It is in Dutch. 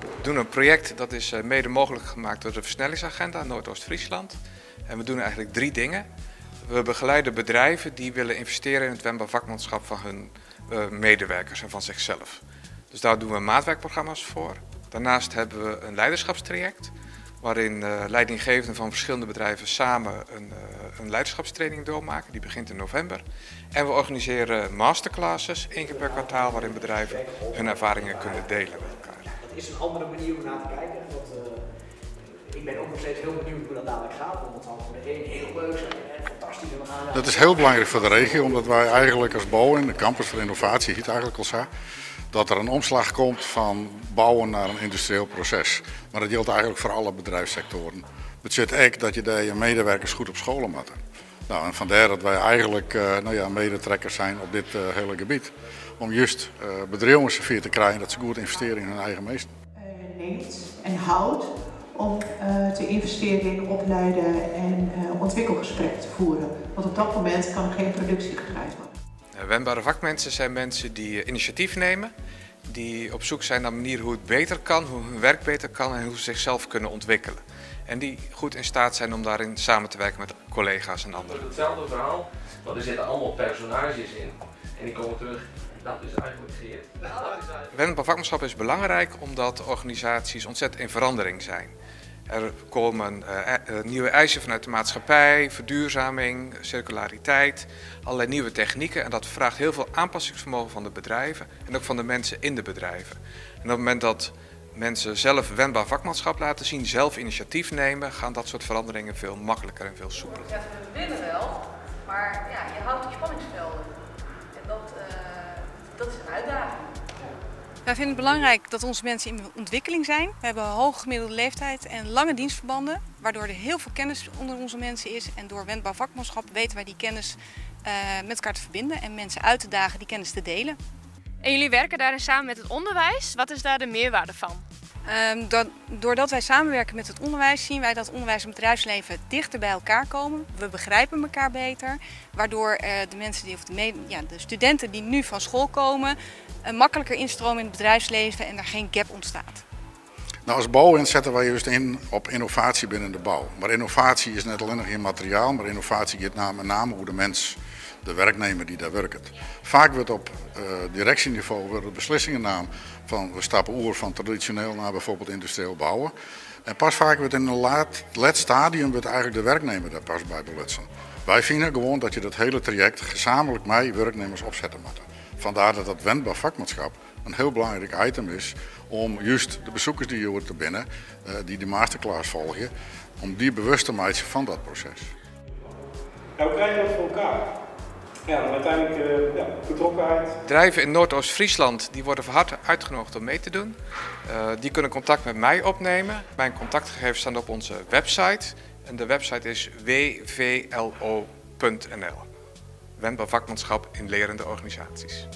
We doen een project dat is mede mogelijk gemaakt door de versnellingsagenda Noordoost-Friesland. En we doen eigenlijk 3 dingen. We begeleiden bedrijven die willen investeren in het wendbaar vakmanschap van hun medewerkers en van zichzelf. Dus daar doen we maatwerkprogramma's voor. Daarnaast hebben we een leiderschapstraject waarin leidinggevenden van verschillende bedrijven samen een leiderschapstraining doormaken. Die begint in november. En we organiseren masterclasses 1 keer per kwartaal waarin bedrijven hun ervaringen kunnen delen met elkaar. Het is een andere manier om naar te kijken. Ik ben ook nog steeds heel benieuwd hoe dat dadelijk gaat. Want het zal voor de een heel leuk zijn en fantastisch. Dat is heel belangrijk voor de regio, omdat wij eigenlijk als bouwen, de campus voor innovatie, heet eigenlijk al zo, dat er een omslag komt van bouwen naar een industrieel proces. Maar dat geldt eigenlijk voor alle bedrijfssectoren. Het zit ook dat je medewerkers goed op scholen moet. Nou, en vandaar dat wij eigenlijk medetrekkers zijn op dit hele gebied. Om juist bedrijven zover te krijgen dat ze goed investeren in hun eigen meester. Neemt en houdt om te investeren in opleiden en ontwikkelgesprekken te voeren. Want op dat moment kan er geen productie gedraaid worden. Wendbare vakmensen zijn mensen die initiatief nemen, die op zoek zijn naar manieren hoe het beter kan, hoe hun werk beter kan en hoe ze zichzelf kunnen ontwikkelen. En die goed in staat zijn om daarin samen te werken met collega's en anderen. Hetzelfde verhaal, maar er zitten allemaal personages in en die komen terug. Dat is eigenlijk Geert. Wendbaar vakmanschap is belangrijk omdat organisaties ontzettend in verandering zijn. Er komen nieuwe eisen vanuit de maatschappij, verduurzaming, circulariteit, allerlei nieuwe technieken. En dat vraagt heel veel aanpassingsvermogen van de bedrijven en ook van de mensen in de bedrijven. En op het moment dat mensen zelf wendbaar vakmanschap laten zien, zelf initiatief nemen, gaan dat soort veranderingen veel makkelijker en veel soepeler. Ja, we willen wel, maar ja, je houdt die spanningsvelden. En dat is een uitdaging. Wij vinden het belangrijk dat onze mensen in ontwikkeling zijn. We hebben een hoge gemiddelde leeftijd en lange dienstverbanden, waardoor er heel veel kennis onder onze mensen is. En door wendbaar vakmanschap weten wij die kennis met elkaar te verbinden en mensen uit te dagen die kennis te delen. En jullie werken daarin samen met het onderwijs. Wat is daar de meerwaarde van? Doordat wij samenwerken met het onderwijs zien wij dat onderwijs en bedrijfsleven dichter bij elkaar komen. We begrijpen elkaar beter, waardoor de mensen de studenten die nu van school komen makkelijker instromen in het bedrijfsleven en er geen gap ontstaat. Nou, als bouw zetten wij juist in op innovatie binnen de bouw. Maar innovatie is net alleen nog geen materiaal, maar innovatie gaat met name hoe de mens, de werknemer die daar werkt. Vaak wordt op directieniveau beslissingen genomen van we stappen oer van traditioneel naar bijvoorbeeld industrieel bouwen. En pas vaak wordt in een laat stadium wordt eigenlijk de werknemer daar pas bij belutsen. Wij vinden gewoon dat je dat hele traject gezamenlijk met werknemers opzetten moet. Vandaar dat dat wendbaar vakmanschap een heel belangrijk item is om juist de bezoekers die je hoort te binnen, die de masterclass volgen, om die bewust te maken van dat proces. Nou, hoe krijg je dat voor elkaar? Ja, dan uiteindelijk betrokkenheid. Bedrijven in Noordoost-Friesland die worden van harte uitgenodigd om mee te doen. Die kunnen contact met mij opnemen. Mijn contactgegevens staan op onze website. En de website is wvlo.nl. Wendbaar vakmanschap in lerende organisaties.